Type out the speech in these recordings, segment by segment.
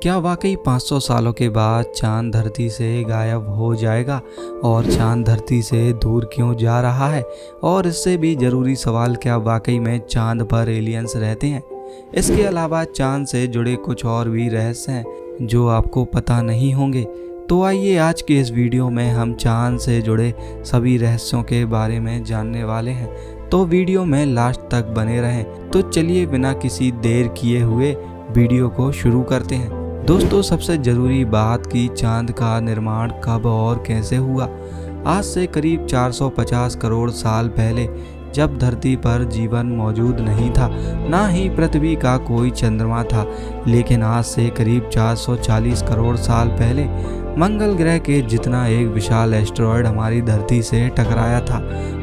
क्या वाकई 500 सालों के बाद चांद धरती से गायब हो जाएगा? और चांद धरती से दूर क्यों जा रहा है? और इससे भी ज़रूरी सवाल, क्या वाकई में चांद पर एलियंस रहते हैं? इसके अलावा चांद से जुड़े कुछ और भी रहस्य हैं जो आपको पता नहीं होंगे। तो आइए आज के इस वीडियो में हम चांद से जुड़े सभी रहस्यों के बारे में जानने वाले हैं। तो वीडियो में लास्ट तक बने रहें। तो चलिए बिना किसी देर किए हुए वीडियो को शुरू करते हैं। दोस्तों, सबसे ज़रूरी बात कि चांद का निर्माण कब और कैसे हुआ। आज से करीब 450 करोड़ साल पहले, जब धरती पर जीवन मौजूद नहीं था, ना ही पृथ्वी का कोई चंद्रमा था, लेकिन आज से करीब 440 करोड़ साल पहले मंगल ग्रह के जितना एक विशाल एस्टेरॉयड हमारी धरती से टकराया था।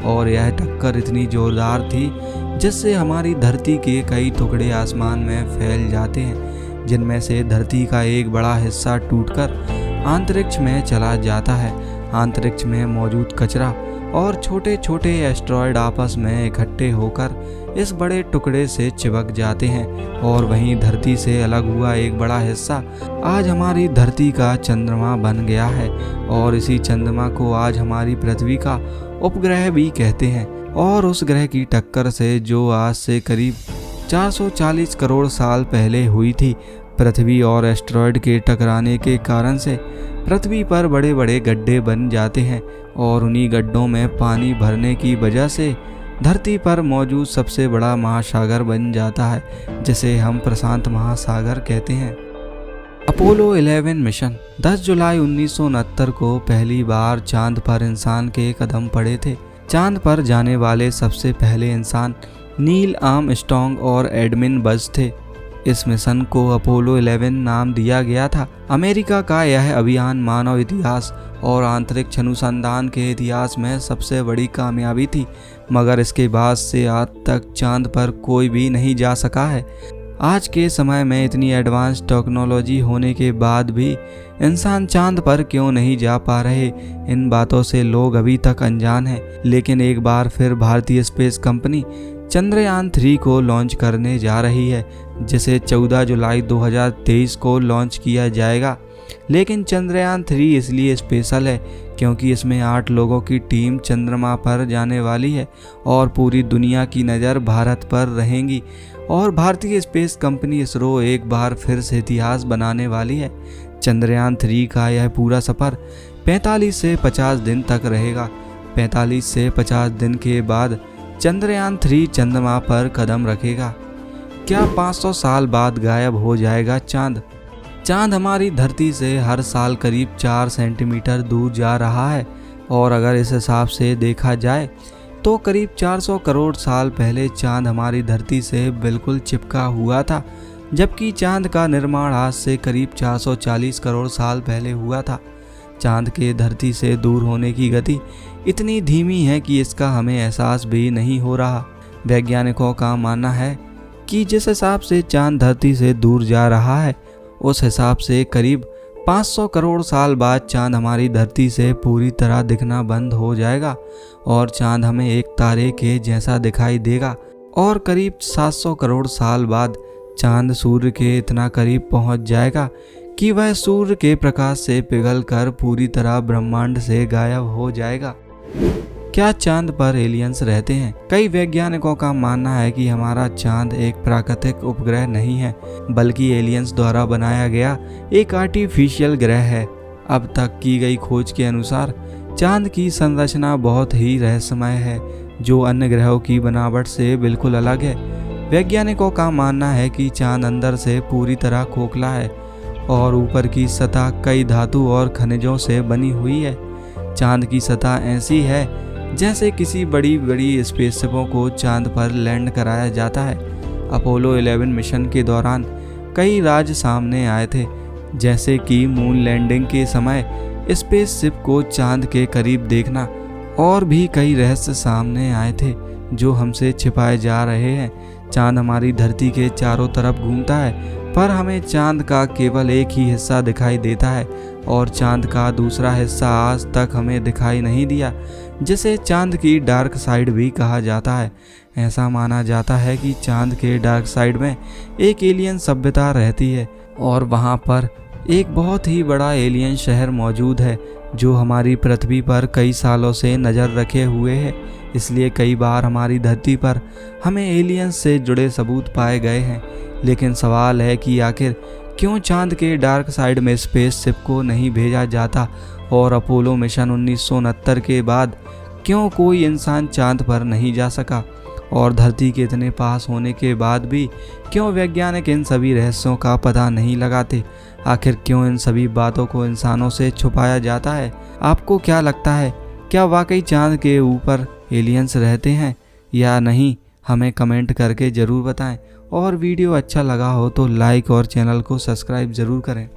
और यह टक्कर इतनी जोरदार थी जिससे हमारी धरती के कई टुकड़े आसमान में फैल जाते हैं, जिनमें से धरती का एक बड़ा हिस्सा टूटकर अंतरिक्ष में चला जाता है। अंतरिक्ष में मौजूद कचरा और छोटे छोटे एस्टेरॉयड आपस में इकट्ठे होकर इस बड़े टुकड़े से चिपक जाते हैं, और वहीं धरती से अलग हुआ एक बड़ा हिस्सा आज हमारी धरती का चंद्रमा बन गया है। और इसी चंद्रमा को आज हमारी पृथ्वी का उपग्रह भी कहते हैं। और उस ग्रह की टक्कर से जो आज से करीब 440 करोड़ साल पहले हुई थी, पृथ्वी और एस्टेरॉयड के टकराने के कारण से पृथ्वी पर बड़े बड़े गड्ढे बन जाते हैं, और उन्हीं गड्ढों में पानी भरने की वजह से धरती पर मौजूद सबसे बड़ा महासागर बन जाता है, जिसे हम प्रशांत महासागर कहते हैं। अपोलो 11 मिशन 10 जुलाई 1969 को पहली बार चांद पर इंसान के कदम पड़े थे। चांद पर जाने वाले सबसे पहले इंसान नील आर्मस्ट्रांग और एडमिन बज थे। इस मिशन को अपोलो 11 नाम दिया गया था। अमेरिका का यह अभियान मानव इतिहास और अंतरिक्ष अनुसंधान के इतिहास में सबसे बड़ी कामयाबी थी, मगर इसके बाद से आज तक चांद पर कोई भी नहीं जा सका है। आज के समय में इतनी एडवांस टेक्नोलॉजी होने के बाद भी इंसान चांद पर क्यों नहीं जा पा रहे, इन बातों से लोग अभी तक अनजान हैं। लेकिन एक बार फिर भारतीय स्पेस कंपनी चंद्रयान 3 को लॉन्च करने जा रही है, जिसे 14 जुलाई 2023 को लॉन्च किया जाएगा। लेकिन चंद्रयान 3 इसलिए स्पेशल है क्योंकि इसमें 8 लोगों की टीम चंद्रमा पर जाने वाली है, और पूरी दुनिया की नज़र भारत पर रहेंगी। और भारतीय स्पेस कंपनी इसरो एक बार फिर से इतिहास बनाने वाली है। चंद्रयान 3 का यह पूरा सफ़र 45 से 50 दिन तक रहेगा। 45 से 50 दिन के बाद चंद्रयान 3 चंद्रमा पर कदम रखेगा। क्या 500 साल बाद गायब हो जाएगा चांद? चांद हमारी धरती से हर साल करीब 4 सेंटीमीटर दूर जा रहा है, और अगर इस हिसाब से देखा जाए तो करीब 400 करोड़ साल पहले चांद हमारी धरती से बिल्कुल चिपका हुआ था, जबकि चांद का निर्माण आज से करीब 440 करोड़ साल पहले हुआ था। चांद के धरती से दूर होने की गति इतनी धीमी है कि इसका हमें एहसास भी नहीं हो रहा। वैज्ञानिकों का मानना है कि जिस हिसाब से चांद धरती से दूर जा रहा है, उस हिसाब से करीब 500 करोड़ साल बाद चांद हमारी धरती से पूरी तरह दिखना बंद हो जाएगा, और चांद हमें एक तारे के जैसा दिखाई देगा। और करीब 700 करोड़ साल बाद चांद सूर्य के इतना करीब पहुंच जाएगा कि वह सूर्य के प्रकाश से पिघलकर पूरी तरह ब्रह्मांड से गायब हो जाएगा। क्या चांद पर एलियंस रहते हैं? कई वैज्ञानिकों का मानना है कि हमारा चांद एक प्राकृतिक उपग्रह नहीं है, बल्कि एलियंस द्वारा बनाया गया एक आर्टिफिशियल ग्रह है। अब तक की गई खोज के अनुसार चांद की संरचना बहुत ही रहस्यमय है, जो अन्य ग्रहों की बनावट से बिल्कुल अलग है। वैज्ञानिकों का मानना है कि चांद अंदर से पूरी तरह खोखला है, और ऊपर की सतह कई धातु और खनिजों से बनी हुई है। चांद की सतह ऐसी है जैसे किसी बड़ी बड़ी स्पेसशिपों को चांद पर लैंड कराया जाता है। अपोलो 11 मिशन के दौरान कई राज सामने आए थे, जैसे कि मून लैंडिंग के समय स्पेसशिप को चांद के करीब देखना, और भी कई रहस्य सामने आए थे जो हमसे छिपाए जा रहे हैं। चांद हमारी धरती के चारों तरफ घूमता है, पर हमें चांद का केवल एक ही हिस्सा दिखाई देता है, और चांद का दूसरा हिस्सा आज तक हमें दिखाई नहीं दिया, जिसे चांद की डार्क साइड भी कहा जाता है। ऐसा माना जाता है कि चांद के डार्क साइड में एक एलियन सभ्यता रहती है, और वहाँ पर एक बहुत ही बड़ा एलियन शहर मौजूद है जो हमारी पृथ्वी पर कई सालों से नज़र रखे हुए है। इसलिए कई बार हमारी धरती पर हमें एलियंस से जुड़े सबूत पाए गए हैं। लेकिन सवाल है कि आखिर क्यों चांद के डार्क साइड में स्पेसशिप को नहीं भेजा जाता और अपोलो मिशन 1969 के बाद क्यों कोई इंसान चांद पर नहीं जा सका, और धरती के इतने पास होने के बाद भी क्यों वैज्ञानिक इन सभी रहस्यों का पता नहीं लगाते। आखिर क्यों इन सभी बातों को इंसानों से छुपाया जाता है। आपको क्या लगता है, क्या वाकई चांद के ऊपर एलियंस रहते हैं या नहीं? हमें कमेंट करके ज़रूर बताएं। और वीडियो अच्छा लगा हो तो लाइक और चैनल को सब्सक्राइब ज़रूर करें।